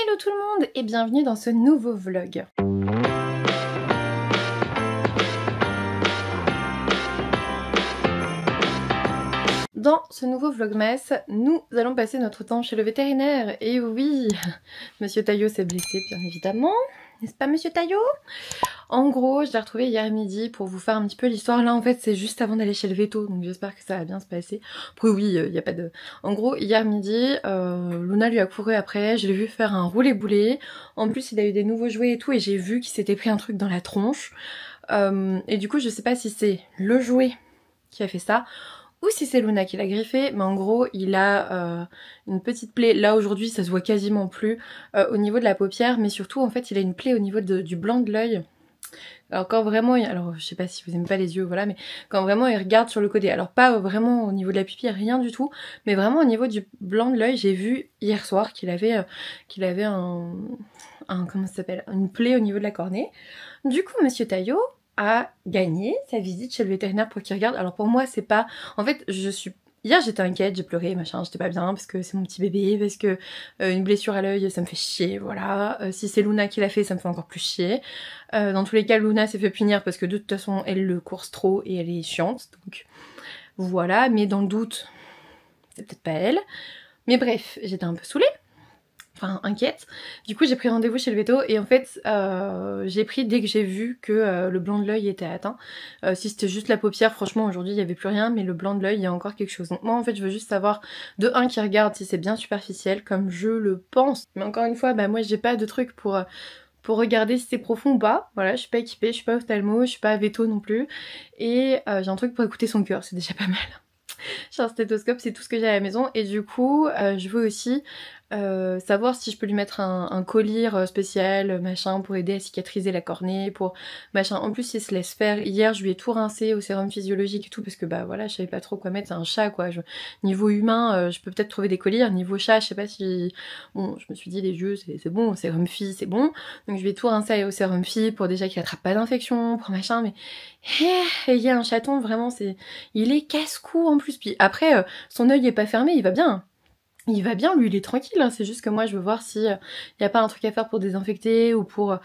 Hello tout le monde et bienvenue dans ce nouveau vlog. Dans ce nouveau vlogmas, nous allons passer notre temps chez le vétérinaire. Et oui, Monsieur Taillot s'est blessé bien évidemment, n'est-ce pas Monsieur Taillot? En gros, je l'ai retrouvé hier midi pour vous faire un petit peu l'histoire. Là en fait c'est juste avant d'aller chez le véto, donc j'espère que ça va bien se passer. Après oui, il n'y a pas de... En gros, hier midi, Luna lui a couru après, je l'ai vu faire un roulé-boulé. En plus il a eu des nouveaux jouets et tout, et j'ai vu qu'il s'était pris un truc dans la tronche. Et du coup je sais pas si c'est le jouet qui a fait ça, ou si c'est Luna qui l'a griffé, mais en gros il a une petite plaie, là aujourd'hui ça se voit quasiment plus, au niveau de la paupière, mais surtout en fait il a une plaie au niveau du blanc de l'œil. Alors quand vraiment, alors je sais pas si vous aimez pas les yeux, voilà, mais quand vraiment il regarde sur le côté, alors pas vraiment au niveau de la pupille, rien du tout, mais vraiment au niveau du blanc de l'œil, j'ai vu hier soir qu'il avait un comment ça s'appelle, une plaie au niveau de la cornée. Du coup Monsieur Taillot a gagné sa visite chez le vétérinaire pour qu'il regarde. Alors pour moi c'est pas, en fait hier j'étais inquiète, j'ai pleuré, machin, j'étais pas bien parce que c'est mon petit bébé, parce que une blessure à l'œil ça me fait chier, voilà. Si c'est Luna qui l'a fait, ça me fait encore plus chier. Dans tous les cas, Luna s'est fait punir parce que de toute façon elle le course trop et elle est chiante, donc voilà. Mais dans le doute, c'est peut-être pas elle. Mais bref, j'étais un peu saoulée. Enfin inquiète, du coup j'ai pris rendez-vous chez le véto et en fait j'ai pris dès que j'ai vu que le blanc de l'œil était atteint. Si c'était juste la paupière, franchement aujourd'hui il n'y avait plus rien, mais le blanc de l'œil il y a encore quelque chose. Donc moi en fait je veux juste savoir de un qui regarde si c'est bien superficiel comme je le pense. Mais encore une fois, bah moi j'ai pas de truc pour regarder si c'est profond ou pas. Voilà, je suis pas équipée, je suis pas ophtalmo, je suis pas véto non plus. Et j'ai un truc pour écouter son cœur, c'est déjà pas mal. J'ai un stéthoscope, c'est tout ce que j'ai à la maison, et du coup je veux aussi savoir si je peux lui mettre un collier spécial, machin, pour aider à cicatriser la cornée, pour machin. En plus il se laisse faire. Hier je lui ai tout rincé au sérum physiologique et tout, parce que bah voilà, je savais pas trop quoi mettre, c'est un chat quoi. Niveau humain, je peux peut-être trouver des colliers, niveau chat, je sais pas si... Bon, je me suis dit les yeux c'est bon, sérum phy c'est bon, donc je vais tout rincer au sérum phy pour déjà qu'il attrape pas d'infection, pour machin, mais... Et il y a un chaton, vraiment, il est casse-cou en plus, puis après, son œil est pas fermé, il va bien. Il va bien, lui il est tranquille, hein. C'est juste que moi je veux voir si y a pas un truc à faire pour désinfecter ou enfin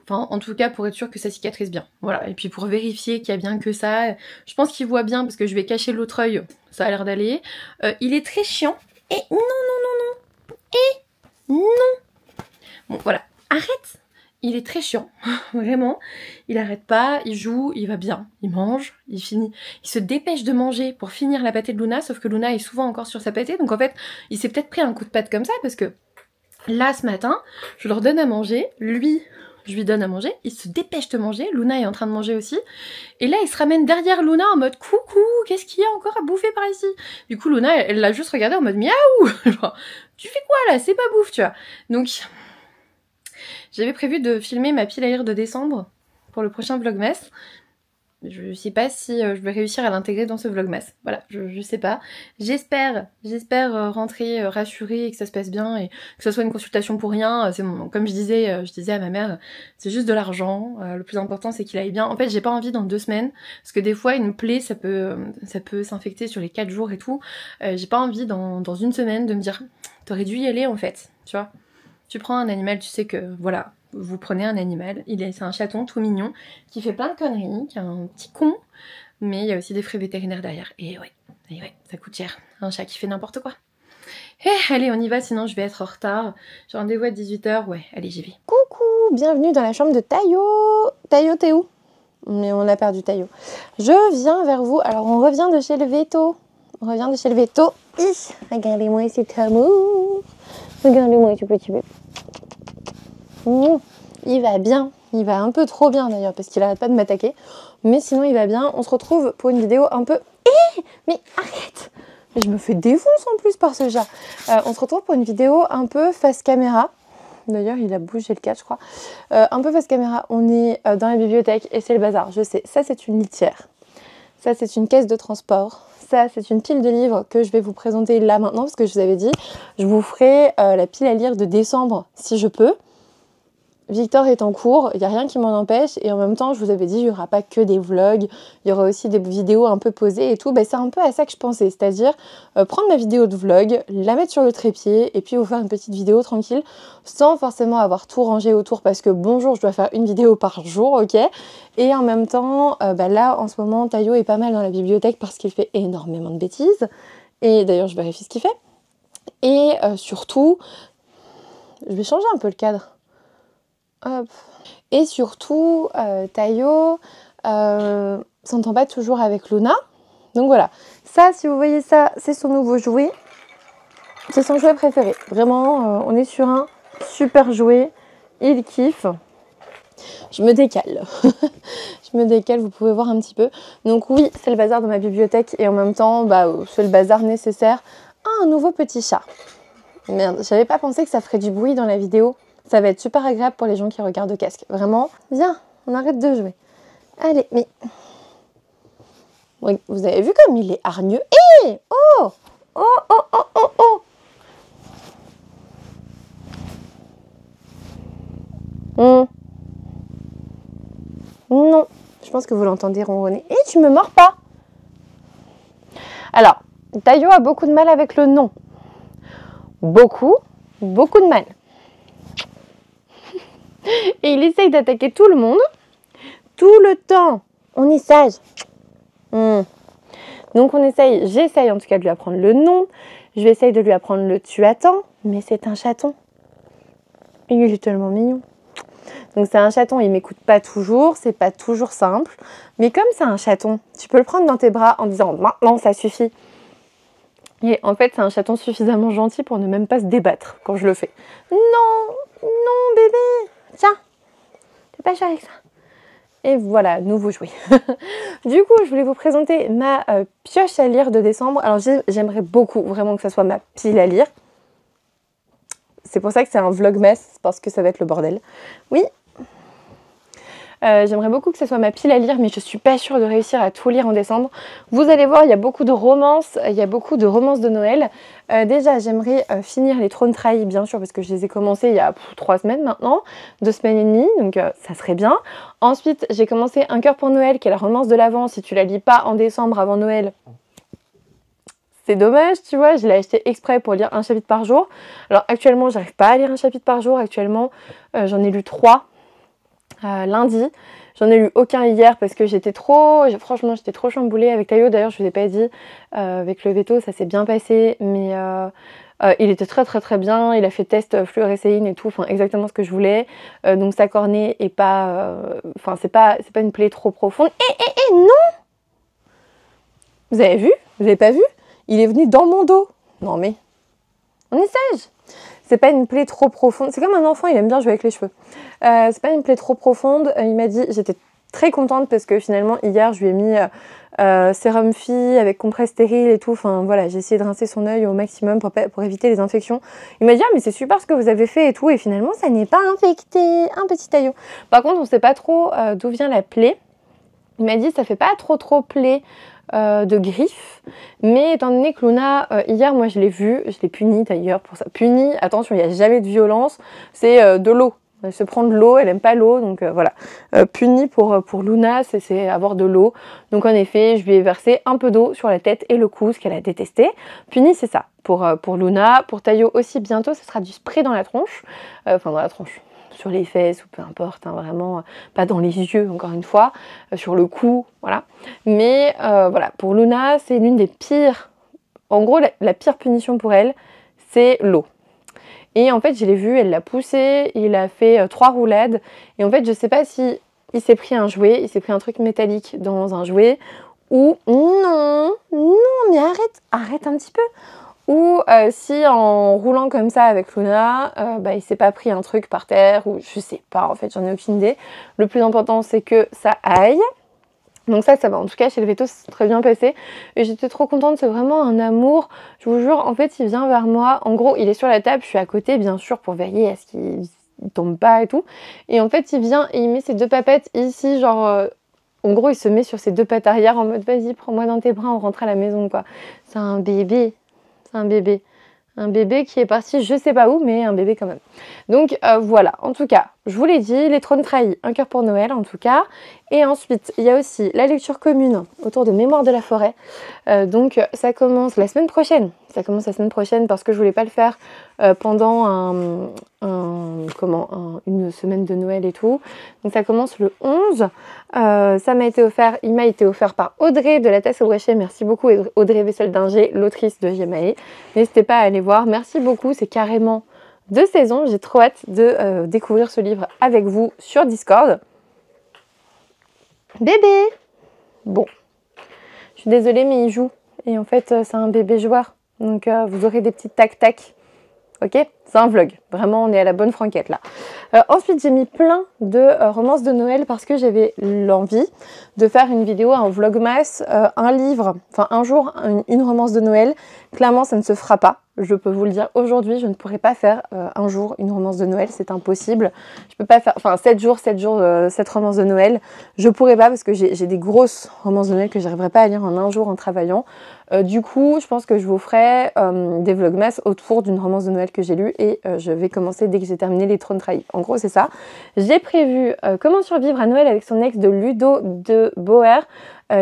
en tout cas pour être sûr que ça cicatrise bien. Voilà, et puis pour vérifier qu'il y a bien que ça. Je pense qu'il voit bien parce que je vais cacher l'autre œil, ça a l'air d'aller. Il est très chiant. Et non, et non. Bon voilà, arrête. Il est très chiant, vraiment, il arrête pas, il joue, il va bien, il mange, il finit, il se dépêche de manger pour finir la pâtée de Luna, sauf que Luna est souvent encore sur sa pâtée, donc en fait, il s'est peut-être pris un coup de patte comme ça, parce que là, ce matin, je leur donne à manger, lui, je lui donne à manger, il se dépêche de manger, Luna est en train de manger aussi, et là, il se ramène derrière Luna en mode « Coucou, qu'est-ce qu'il y a encore à bouffer par ici ?» Du coup, Luna, elle l'a juste regardé en mode « Miaou !» Genre, tu fais quoi là? C'est pas bouffe, tu vois. Donc... J'avais prévu de filmer ma pile à lire de décembre pour le prochain vlogmas. Je sais pas si je vais réussir à l'intégrer dans ce vlogmas. Voilà, je sais pas. J'espère rentrer rassurée et que ça se passe bien et que ça soit une consultation pour rien. Comme je disais à ma mère, c'est juste de l'argent. Le plus important c'est qu'il aille bien. En fait j'ai pas envie dans 2 semaines, parce que des fois une plaie ça peut s'infecter sur les 4 jours et tout. J'ai pas envie dans 1 semaine de me dire t'aurais dû y aller en fait, tu vois. Tu prends un animal, tu sais que, voilà, vous prenez un animal, c'est un chaton tout mignon, qui fait plein de conneries, qui est un petit con, mais il y a aussi des frais vétérinaires derrière. Et ouais, ça coûte cher, un chat qui fait n'importe quoi. Allez, on y va, sinon je vais être en retard. J'ai rendez-vous à 18 h, ouais, allez, j'y vais. Coucou, bienvenue dans la chambre de Taillot. Taillot, t'es où? Mais on a perdu Taillot. Je viens vers vous, alors on revient de chez le véto. Regardez-moi cet amour. Regardez-moi ce petit bébé. Il va bien. Il va un peu trop bien d'ailleurs parce qu'il arrête pas de m'attaquer. Mais sinon il va bien. On se retrouve pour une vidéo un peu... mais arrête! Je me fais défoncer en plus par ce chat. On se retrouve pour une vidéo un peu face caméra. D'ailleurs il a bougé le cadre je crois. Un peu face caméra. On est dans la bibliothèque et c'est le bazar. Je sais, ça c'est une litière. Ça c'est une caisse de transport. Ça, c'est une pile de livres que je vais vous présenter là maintenant, parce que je vous avais dit, je vous ferai la pile à lire de décembre si je peux. Victor est en cours, il n'y a rien qui m'en empêche et en même temps je vous avais dit il n'y aura pas que des vlogs, il y aura aussi des vidéos un peu posées et tout, c'est un peu à ça que je pensais, c'est-à-dire prendre ma vidéo de vlog, la mettre sur le trépied et puis vous faire une petite vidéo tranquille sans forcément avoir tout rangé autour parce que bonjour je dois faire une vidéo par jour, ok, et en même temps là en ce moment Tayo est pas mal dans la bibliothèque parce qu'il fait énormément de bêtises et d'ailleurs je vérifie ce qu'il fait et surtout je vais changer un peu le cadre. Hop. Et surtout, Tayo s'entend pas toujours avec Luna. Donc voilà. Ça, si vous voyez ça, c'est son nouveau jouet. C'est son jouet préféré. Vraiment, on est sur un super jouet. Il kiffe. Je me décale. Je me décale, vous pouvez voir un petit peu. Donc oui, c'est le bazar de ma bibliothèque. Et en même temps, c'est le bazar nécessaire à un nouveau petit chat. Merde, j'avais pas pensé que ça ferait du bruit dans la vidéo. Ça va être super agréable pour les gens qui regardent au casque. Vraiment, viens, on arrête de jouer. Allez, mais... Oui, vous avez vu comme il est hargneux. Hé, oh, oh, oh, oh, oh, oh. Non, je pense que vous l'entendez ronronner. Hé, tu me mords pas. Alors, Tayo a beaucoup de mal avec le non. Beaucoup de mal. Et il essaye d'attaquer tout le monde, tout le temps. On est sage. Donc j'essaye en tout cas de lui apprendre le nom. Je vais essayer de lui apprendre le tu attends, mais c'est un chaton. Il est tellement mignon. Donc c'est un chaton, il m'écoute pas toujours, c'est pas toujours simple. Mais comme c'est un chaton, tu peux le prendre dans tes bras en disant maintenant ça suffit. Et en fait c'est un chaton suffisamment gentil pour ne même pas se débattre quand je le fais. Non, non bébé. Tiens, tu peux pas jouer avec ça. Et voilà, nouveau jouet. Du coup, je voulais vous présenter ma pioche à lire de décembre. Alors j'aimerais beaucoup vraiment que ça soit ma pile à lire. C'est pour ça que c'est un vlogmas, parce que ça va être le bordel. Oui. J'aimerais beaucoup que ce soit ma pile à lire, mais je suis pas sûre de réussir à tout lire en décembre. Vous allez voir, il y a beaucoup de romances, de Noël. Déjà, j'aimerais finir les Trônes Trahis, bien sûr, parce que je les ai commencés il y a 3 semaines maintenant, 2 semaines et demie, donc ça serait bien. Ensuite, j'ai commencé Un cœur pour Noël, qui est la romance de l'Avent. Si tu la lis pas en décembre avant Noël, c'est dommage, tu vois, je l'ai acheté exprès pour lire un chapitre par jour. Alors actuellement, j'arrive pas à lire un chapitre par jour. Actuellement, j'en ai lu 3. Lundi, j'en ai lu aucun hier parce que franchement j'étais trop chamboulée avec Tayo. D'ailleurs je vous ai pas dit, avec le veto ça s'est bien passé, mais il était très bien, il a fait test fluorescéine et tout, enfin exactement ce que je voulais, donc sa cornée est pas, c'est pas une plaie trop profonde. Non, vous avez vu? Vous avez pas vu? Il est venu dans mon dos. Non mais, on est sage. C'est pas une plaie trop profonde. C'est comme un enfant, il aime bien jouer avec les cheveux. C'est pas une plaie trop profonde. Il m'a dit, j'étais très contente parce que finalement, hier, je lui ai mis sérum Phi avec compresse stérile et tout. Enfin voilà, j'ai essayé de rincer son œil au maximum pour éviter les infections. Il m'a dit, ah mais c'est super ce que vous avez fait et tout. Et finalement, ça n'est pas infecté. Un petit Tayo. Par contre, on sait pas trop d'où vient la plaie. Il m'a dit, ça fait pas trop plaie. De griffes, mais étant donné que Luna, hier moi je l'ai vue, je l'ai punie d'ailleurs pour ça. Punie, attention, il n'y a jamais de violence, c'est de l'eau. Elle se prend de l'eau, elle aime pas l'eau, donc voilà. Punie pour Luna, c'est avoir de l'eau. Donc en effet, je lui ai versé un peu d'eau sur la tête et le cou, ce qu'elle a détesté. Punie, c'est ça, pour Luna. Pour Tayo aussi, bientôt, ce sera du spray dans la tronche. Enfin, dans la tronche. Sur les fesses ou peu importe, hein, vraiment pas dans les yeux encore une fois, sur le cou, voilà. Mais voilà, pour Luna, c'est l'une des pires, en gros la pire punition pour elle, c'est l'eau. Et en fait, je l'ai vu, elle l'a poussé, il a fait 3 roulades, et en fait, je sais pas si il s'est pris un jouet, il s'est pris un truc métallique dans un jouet, ou non, mais arrête un petit peu. Ou si en roulant comme ça avec Luna, il s'est pas pris un truc par terre, ou je sais pas, en fait j'en ai aucune idée. Le plus important c'est que ça aille. Donc ça va, en tout cas chez le veto c'est très bien passé. Et j'étais trop contente, c'est vraiment un amour. Je vous jure, en fait il vient vers moi. En gros il est sur la table, je suis à côté bien sûr pour veiller à ce qu'il tombe pas et tout. Et en fait il vient et il met ses 2 papettes ici, genre... en gros il se met sur ses 2 pattes arrière en mode vas-y prends-moi dans tes bras, on rentre à la maison quoi. C'est un bébé. C'est un bébé. Un bébé qui est parti je sais pas où, mais un bébé quand même. Donc voilà, en tout cas, je vous l'ai dit, les trônes trahis, un cœur pour Noël en tout cas. Et ensuite, il y a aussi la lecture commune autour de Mémoire de la forêt. Donc ça commence la semaine prochaine. Ça commence la semaine prochaine parce que je voulais pas le faire pendant une semaine de Noël et tout. Donc ça commence le 11. Ça m'a été offert, il m'a été offert par Audrey de la Tasse au Brochet. Merci beaucoup Audrey Vessel-Dinger, l'autrice de Yemae. N'hésitez pas à aller voir. Merci beaucoup, c'est carrément 2 saisons. J'ai trop hâte de découvrir ce livre avec vous sur Discord. Bébé! Bon, je suis désolée mais il joue. Et en fait c'est un bébé joueur. Donc vous aurez des petits tac-tac. Ok, c'est un vlog. Vraiment, on est à la bonne franquette là. Ensuite, j'ai mis plein de romances de Noël parce que j'avais l'envie de faire une vidéo, un vlogmas, un livre, enfin un jour, une romance de Noël. Clairement, ça ne se fera pas. Je peux vous le dire. Aujourd'hui, je ne pourrais pas faire un jour une romance de Noël. C'est impossible. Je peux pas faire, enfin 7 jours, 7 romances de Noël. Je pourrais pas parce que j'ai des grosses romances de Noël que j'arriverai pas à lire en un jour en travaillant. Du coup, je pense que je vous ferai des vlogmas autour d'une romance de Noël que j'ai lue et je vais commencer dès que j'ai terminé Les Trônes Trahis. En gros, c'est ça. J'ai prévu Comment survivre à Noël avec son ex de Ludo de Boer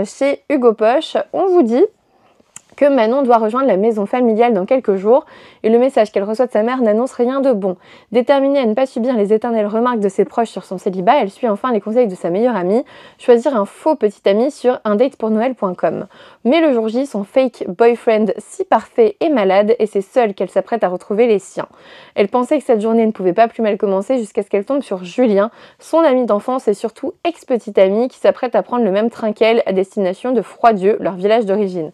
chez Hugo Poche. On vous dit que Manon doit rejoindre la maison familiale dans quelques jours et le message qu'elle reçoit de sa mère n'annonce rien de bon. Déterminée à ne pas subir les éternelles remarques de ses proches sur son célibat, elle suit enfin les conseils de sa meilleure amie, choisir un faux petit ami sur undatepournoël.com. Mais le jour J, son fake boyfriend si parfait est malade et c'est seule qu'elle s'apprête à retrouver les siens. Elle pensait que cette journée ne pouvait pas plus mal commencer jusqu'à ce qu'elle tombe sur Julien, son ami d'enfance et surtout ex-petit ami qui s'apprête à prendre le même train qu'elle à destination de Froidieu, leur village d'origine.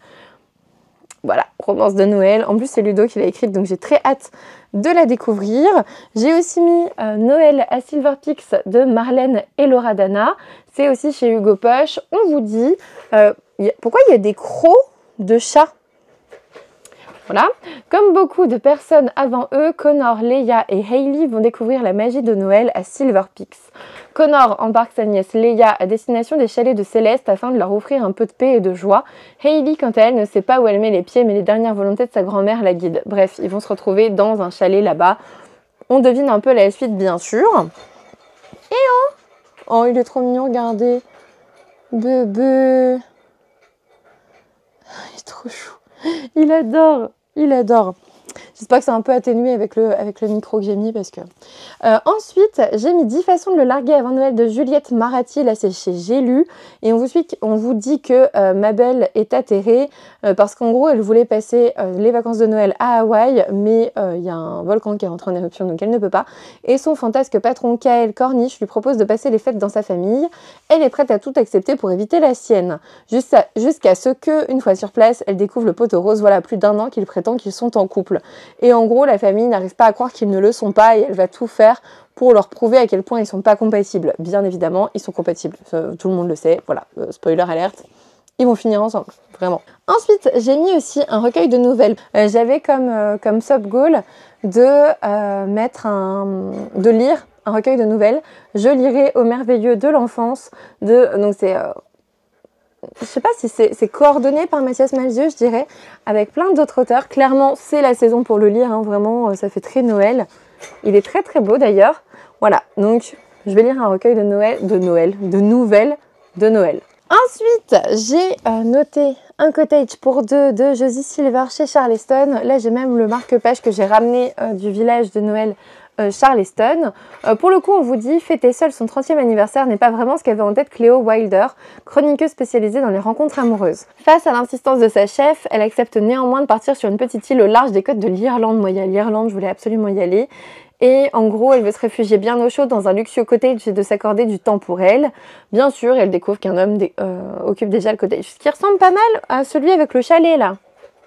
Voilà, romance de Noël. En plus, c'est Ludo qui l'a écrite, donc j'ai très hâte de la découvrir. J'ai aussi mis Noël à Silver Peaks de Marlène et Laura Dana. C'est aussi chez Hugo Poche. On vous dit pourquoi il y a des crocs de chats. Voilà. Comme beaucoup de personnes avant eux, Connor, Leia et Hailey vont découvrir la magie de Noël à Silver Peaks. Connor embarque sa nièce Leia à destination des chalets de Céleste afin de leur offrir un peu de paix et de joie. Hailey, quant à elle, ne sait pas où elle met les pieds, mais les dernières volontés de sa grand-mère la guident. Bref, ils vont se retrouver dans un chalet là-bas. On devine un peu la suite, bien sûr. Et oh, il est trop mignon, regardez. Bébé. Il est trop chou. Il adore. Il adore. J'espère que c'est un peu atténué avec le micro que j'ai mis parce que... ensuite, j'ai mis 10 façons de le larguer avant Noël de Juliette Marati. Là, c'est chez J'ai lu. Et on vous dit que Mabel est atterrée parce qu'en gros, elle voulait passer les vacances de Noël à Hawaï, mais il y a un volcan qui est rentré en éruption, donc elle ne peut pas. Et son fantasque patron, Kael Corniche, lui propose de passer les fêtes dans sa famille. Elle est prête à tout accepter pour éviter la sienne. Jusqu'à ce que, une fois sur place, elle découvre le poteau rose, voilà plus d'1 an qu'il prétend qu'ils sont en couple. Et en gros, la famille n'arrive pas à croire qu'ils ne le sont pas et elle va tout faire pour leur prouver à quel point ils ne sont pas compatibles. Bien évidemment, ils sont compatibles. Tout le monde le sait. Voilà, spoiler alerte. Ils vont finir ensemble, vraiment. Ensuite, j'ai mis aussi un recueil de nouvelles. J'avais comme sub-goal de lire un recueil de nouvelles. Je lirai Au merveilleux de l'enfance. Donc c'est... je sais pas si c'est coordonné par Mathias Malzieu, je dirais, avec plein d'autres auteurs. Clairement, c'est la saison pour le lire, hein, vraiment, ça fait très Noël. Il est très très beau d'ailleurs. Voilà, donc je vais lire un recueil de nouvelles de Noël. Ensuite, j'ai noté Un cottage pour deux de Josie Silver chez Charleston. Là, j'ai même le marque-page que j'ai ramené du village de Noël Charleston. Pour le coup, on vous dit fêter seule son 30e anniversaire n'est pas vraiment ce qu'avait en tête Cléo Wilder, chroniqueuse spécialisée dans les rencontres amoureuses. Face à l'insistance de sa chef, elle accepte néanmoins de partir sur une petite île au large des côtes de l'Irlande. Moi, il y a l'Irlande, je voulais absolument y aller. Et en gros, elle veut se réfugier bien au chaud dans un luxueux cottage et de s'accorder du temps pour elle. Bien sûr, elle découvre qu'un homme occupe déjà le cottage, ce qui ressemble pas mal à celui avec le chalet là.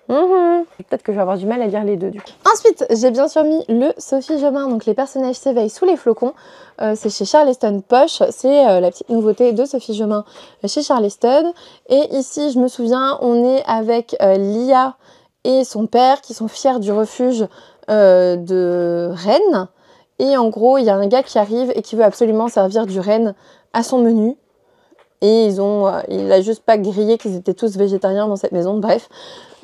Peut-être que je vais avoir du mal à lire les deux du coup. Ensuite, j'ai bien sûr mis le Sophie Jomain, donc les personnages s'éveillent sous les flocons. C'est chez Charleston Poche, c'est la petite nouveauté de Sophie Jomain chez Charleston. Et ici, je me souviens, on est avec Lia et son père qui sont fiers du refuge de Rennes. Et en gros, il y a un gars qui arrive et qui veut absolument servir du renne à son menu. Et il a juste pas grillé qu'ils étaient tous végétariens dans cette maison, bref.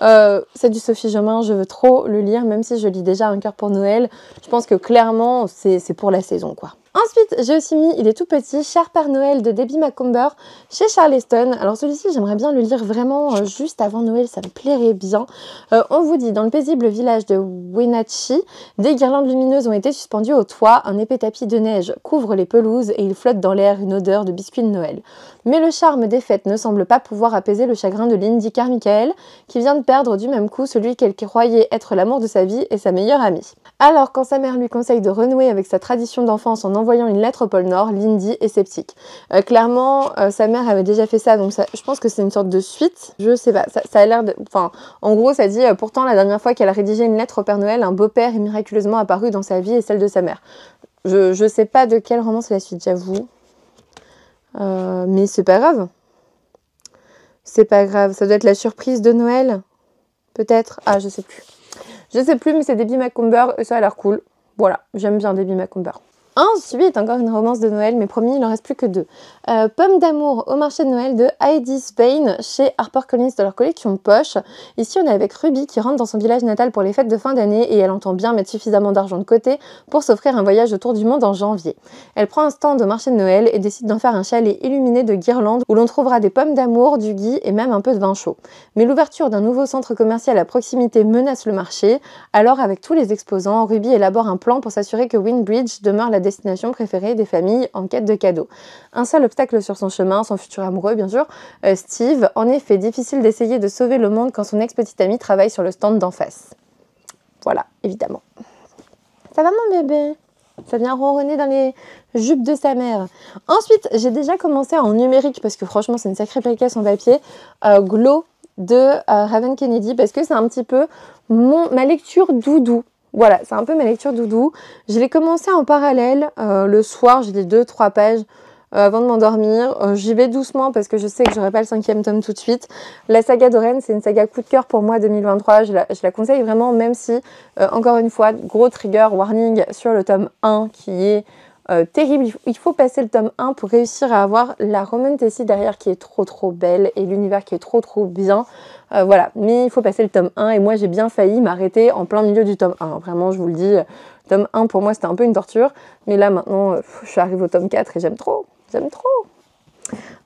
C'est du Sophie Jomain, je veux trop le lire, même si je lis déjà Un cœur pour Noël. Je pense que clairement, c'est pour la saison, quoi. Ensuite, j'ai aussi mis Il est tout petit, Cher Père Noël de Debbie Macomber chez Charleston. Alors celui-ci, j'aimerais bien le lire vraiment juste avant Noël, ça me plairait bien. On vous dit, dans le paisible village de Wenatchee, des guirlandes lumineuses ont été suspendues au toit, un épais tapis de neige couvre les pelouses et il flotte dans l'air une odeur de biscuits de Noël. Mais le charme des fêtes ne semble pas pouvoir apaiser le chagrin de Lindy Carmichael, qui vient de perdre du même coup celui qu'elle croyait être l'amour de sa vie et sa meilleure amie. Alors, quand sa mère lui conseille de renouer avec sa tradition d'enfance en envoyant une lettre au pôle Nord, Lindy est sceptique. Clairement, sa mère avait déjà fait ça, donc je pense que c'est une sorte de suite. Je sais pas, ça a l'air de... Enfin, en gros, ça dit, pourtant, la dernière fois qu'elle a rédigé une lettre au Père Noël, un beau-père est miraculeusement apparu dans sa vie et celle de sa mère. Je sais pas de quel roman c'est la suite, j'avoue. Mais c'est pas grave. C'est pas grave, ça doit être la surprise de Noël. Peut-être. Ah, je sais plus. Je sais plus, mais c'est Debbie Macomber et ça a l'air cool. Voilà, j'aime bien Debbie Macomber. Ensuite, encore une romance de Noël, mais promis, il n'en reste plus que deux. Pomme d'amour au marché de Noël de Heidi Spain chez HarperCollins de leur collection Poche. Ici, on est avec Ruby qui rentre dans son village natal pour les fêtes de fin d'année et elle entend bien mettre suffisamment d'argent de côté pour s'offrir un voyage autour du monde en janvier. Elle prend un stand au marché de Noël et décide d'en faire un chalet illuminé de guirlandes où l'on trouvera des pommes d'amour, du gui et même un peu de vin chaud. Mais l'ouverture d'un nouveau centre commercial à proximité menace le marché. Alors, avec tous les exposants, Ruby élabore un plan pour s'assurer que Windbridge demeure la destination préférée des familles en quête de cadeaux. Un seul obstacle sur son chemin, son futur amoureux bien sûr, Steve. En effet, difficile d'essayer de sauver le monde quand son ex-petite amie travaille sur le stand d'en face. Voilà, évidemment. Ça va mon bébé? Ça vient ronronner dans les jupes de sa mère. Ensuite, j'ai déjà commencé en numérique parce que franchement c'est une sacrée pécasse en papier. Glow de Raven Kennedy parce que c'est un petit peu ma lecture doudou. Voilà, c'est un peu ma lecture doudou. Je l'ai commencé en parallèle. Le soir, j'ai lu 2-3 pages avant de m'endormir. J'y vais doucement parce que je sais que j'aurai pas le 5e tome tout de suite. La saga d'Oren, c'est une saga coup de cœur pour moi 2023. Je la conseille vraiment, même si, encore une fois, gros trigger warning sur le tome 1 qui est terrible. Il faut passer le tome 1 pour réussir à avoir la Roman Tessie derrière qui est trop belle et l'univers qui est trop bien. Voilà, mais il faut passer le tome 1 et moi j'ai bien failli m'arrêter en plein milieu du tome 1. Vraiment, je vous le dis, tome 1 pour moi c'était un peu une torture. Mais là maintenant, je suis arrivée au tome 4 et j'aime trop.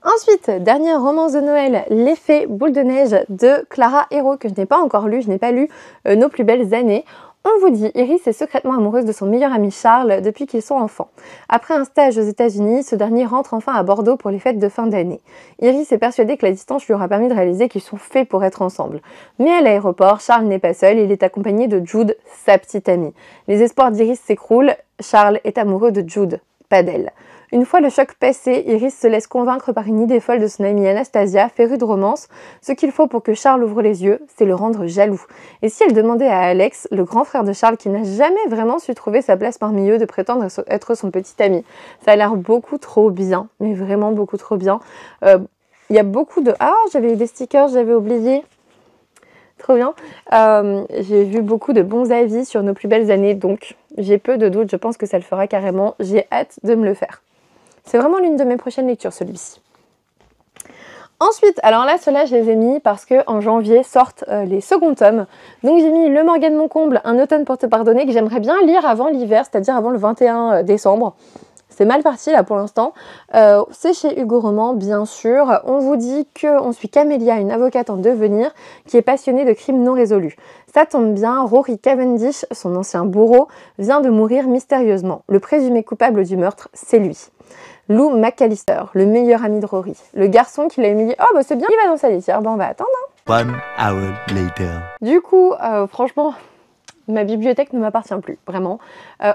Ensuite, dernière romance de Noël, L'effet boule de neige de Clara Hérault, que je n'ai pas encore lu. Je n'ai pas lu Nos plus belles années. On vous dit, Iris est secrètement amoureuse de son meilleur ami Charles depuis qu'ils sont enfants. Après un stage aux États-Unis, ce dernier rentre enfin à Bordeaux pour les fêtes de fin d'année. Iris est persuadée que la distance lui aura permis de réaliser qu'ils sont faits pour être ensemble. Mais à l'aéroport, Charles n'est pas seul, il est accompagné de Jude, sa petite amie. Les espoirs d'Iris s'écroulent, Charles est amoureux de Jude, pas d'elle. Une fois le choc passé, Iris se laisse convaincre par une idée folle de son amie Anastasia, férue de romance. Ce qu'il faut pour que Charles ouvre les yeux, c'est le rendre jaloux. Et si elle demandait à Alex, le grand frère de Charles, qui n'a jamais vraiment su trouver sa place parmi eux, de prétendre être son petit ami? Ça a l'air beaucoup trop bien, mais vraiment beaucoup trop bien. Il y a beaucoup de... Ah, j'avais des stickers, j'avais oublié. Trop bien. J'ai vu beaucoup de bons avis sur Nos plus belles années, donc j'ai peu de doutes, je pense que ça le fera carrément. J'ai hâte de me le faire. C'est vraiment l'une de mes prochaines lectures, celui-ci. Ensuite, alors là, ceux-là, je les ai mis parce qu'en janvier sortent les seconds tomes. Donc j'ai mis Le Morgane Moncomble, Un automne pour te pardonner, que j'aimerais bien lire avant l'hiver, c'est-à-dire avant le 21 décembre. C'est mal parti là pour l'instant. C'est chez Hugo Roman, bien sûr. On vous dit qu'on suit Camélia, une avocate en devenir, qui est passionnée de crimes non résolus. Ça tombe bien, Rory Cavendish, son ancien bourreau, vient de mourir mystérieusement. Le présumé coupable du meurtre, c'est lui. Lou McAllister, le meilleur ami de Rory. Le garçon qui l'a humilié. Oh bah c'est bien, il va dans sa litière. Bon, on va attendre. Hein. 1 hour later. Du coup, franchement... Ma bibliothèque ne m'appartient plus, vraiment.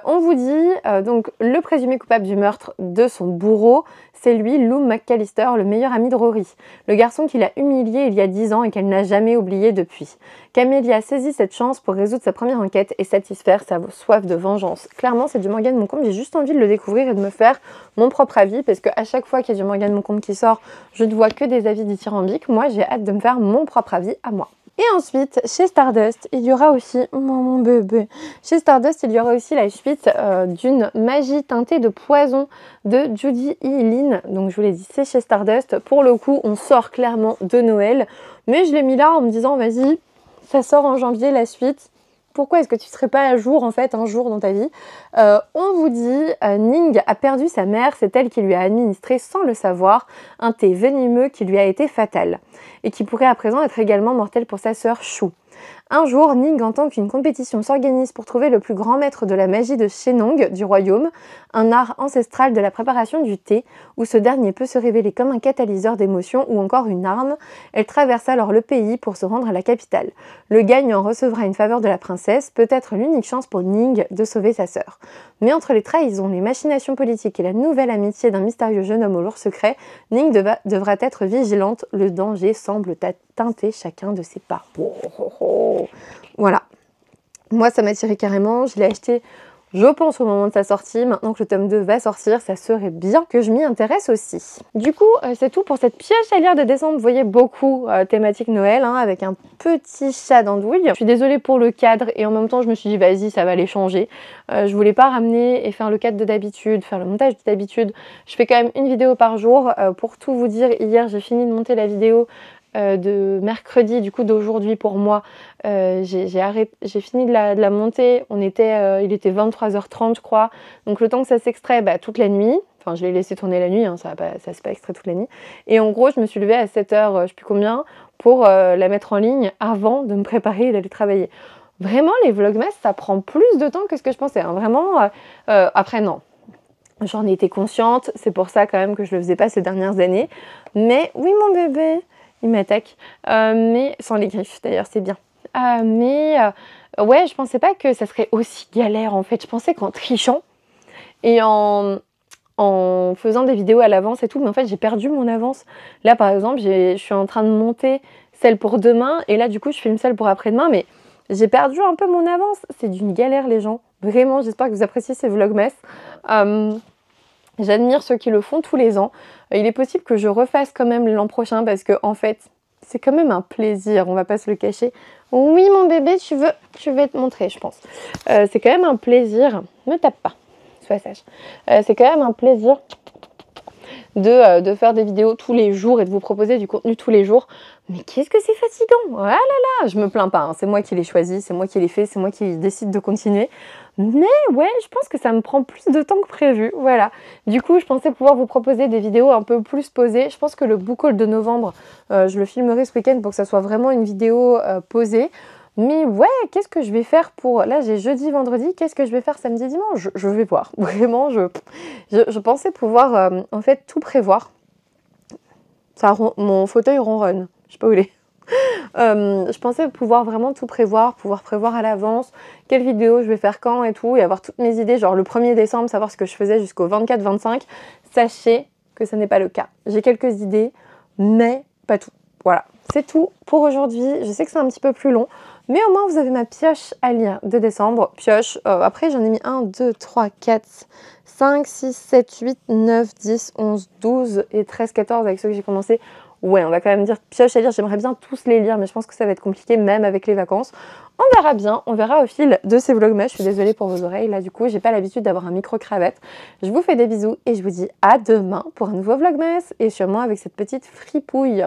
On vous dit, donc, le présumé coupable du meurtre de son bourreau, c'est lui, Lou McAllister, le meilleur ami de Rory. Le garçon qui l'a humilié il y a 10 ans et qu'elle n'a jamais oublié depuis. Camélia saisit cette chance pour résoudre sa première enquête et satisfaire sa soif de vengeance. Clairement, c'est du Morgane Moncomble, j'ai juste envie de le découvrir et de me faire mon propre avis, parce qu'à chaque fois qu'il y a du Morgane Moncomble qui sort, je ne vois que des avis dithyrambiques. Moi, j'ai hâte de me faire mon propre avis à moi. Et ensuite, chez Stardust, il y aura aussi... Oh, mon bébé. Chez Stardust, il y aura aussi la suite d'une magie teintée de poison de Judy E. Lin. Donc, je vous l'ai dit, c'est chez Stardust. Pour le coup, on sort clairement de Noël. Mais je l'ai mis là en me disant, vas-y, Ça sort en janvier la suite. Pourquoi est-ce que tu ne serais pas à jour en fait un jour dans ta vie? On vous dit, Ning a perdu sa mère, c'est elle qui lui a administré sans le savoir un thé venimeux qui lui a été fatal et qui pourrait à présent être également mortel pour sa sœur Shu. Un jour, Ning entend qu'une compétition s'organise pour trouver le plus grand maître de la magie de Shenong du royaume, un art ancestral de la préparation du thé, où ce dernier peut se révéler comme un catalyseur d'émotions ou encore une arme. Elle traverse alors le pays pour se rendre à la capitale. Le gagnant recevra une faveur de la princesse, peut-être l'unique chance pour Ning de sauver sa sœur. Mais entre les trahisons, les machinations politiques et la nouvelle amitié d'un mystérieux jeune homme au lourd secret, Ning devra être vigilante. Le danger semble teinter chacun de ses pas. Voilà. Moi, ça m'a tiré carrément. Je l'ai acheté, je pense, au moment de sa sortie. Maintenant que le tome 2 va sortir, ça serait bien que je m'y intéresse aussi. Du coup, c'est tout pour cette pioche à lire de décembre. Vous voyez, beaucoup thématique Noël, hein, avec un petit chat d'andouille. Je suis désolée pour le cadre et en même temps, je me suis dit, vas-y, ça va les changer. Je voulais pas ramener et faire le cadre de d'habitude, faire le montage de d'habitude. Je fais quand même une vidéo par jour. Pour tout vous dire, hier, j'ai fini de monter la vidéo de mercredi, du coup d'aujourd'hui pour moi. J'ai fini de la monter. Il était 23h30 je crois, donc le temps que ça s'extrait, toute la nuit, enfin je l'ai laissé tourner la nuit, hein, ça s'est pas extrait toute la nuit, et en gros je me suis levée à 7h, je sais plus combien, pour la mettre en ligne avant de me préparer et d'aller travailler. Vraiment, les vlogmas, ça prend plus de temps que ce que je pensais, hein. Vraiment, après non, j'en étais consciente, c'est pour ça quand même que je le faisais pas ces dernières années, mais oui mon bébé, il m'attaque, mais sans les griffes d'ailleurs, c'est bien. Ouais, je pensais pas que ça serait aussi galère en fait. Je pensais qu'en trichant et en faisant des vidéos à l'avance et tout, mais en fait j'ai perdu mon avance. Là par exemple, je suis en train de monter celle pour demain et là du coup je filme celle pour après-demain, mais j'ai perdu un peu mon avance. C'est d'une galère les gens. Vraiment, j'espère que vous appréciez ces vlogmas. J'admire ceux qui le font tous les ans. Il est possible que je refasse quand même l'an prochain parce que en fait, c'est quand même un plaisir, on va pas se le cacher. Oui mon bébé, je vais te montrer je pense. C'est quand même un plaisir, me tape pas, sois sage. C'est quand même un plaisir de faire des vidéos tous les jours et de vous proposer du contenu tous les jours. Mais qu'est-ce que c'est fatigant! Ah là là, je me plains pas, hein. C'est moi qui l'ai choisi, c'est moi qui l'ai fait, c'est moi qui décide de continuer. Mais ouais, je pense que ça me prend plus de temps que prévu, voilà. Du coup, je pensais pouvoir vous proposer des vidéos un peu plus posées. Je pense que le book haul de novembre, je le filmerai ce week-end pour que ça soit vraiment une vidéo posée. Mais ouais, qu'est-ce que je vais faire pour... Là, j'ai jeudi, vendredi, qu'est-ce que je vais faire samedi, dimanche? Je vais voir. Vraiment, je pensais pouvoir, en fait, tout prévoir. Mon fauteuil ronronne. Je sais pas où il est. Je pensais pouvoir vraiment tout prévoir, pouvoir prévoir à l'avance quelle vidéo je vais faire quand et tout, et avoir toutes mes idées, genre le 1er décembre, savoir ce que je faisais jusqu'au 24-25. Sachez que ce n'est pas le cas. J'ai quelques idées, mais pas tout. Voilà, c'est tout pour aujourd'hui. Je sais que c'est un petit peu plus long, mais au moins vous avez ma pioche à lire de décembre. Pioche, après j'en ai mis 1, 2, 3, 4, 5, 6, 7, 8, 9, 10, 11, 12 et 13, 14 avec ceux que j'ai commencé. Ouais, on va quand même dire pioche à lire, j'aimerais bien tous les lire, mais je pense que ça va être compliqué même avec les vacances. On verra bien, on verra au fil de ces vlogmas. Je suis désolée pour vos oreilles, là du coup, j'ai pas l'habitude d'avoir un micro-cravate. Je vous fais des bisous et je vous dis à demain pour un nouveau vlogmas et sûrement avec cette petite fripouille.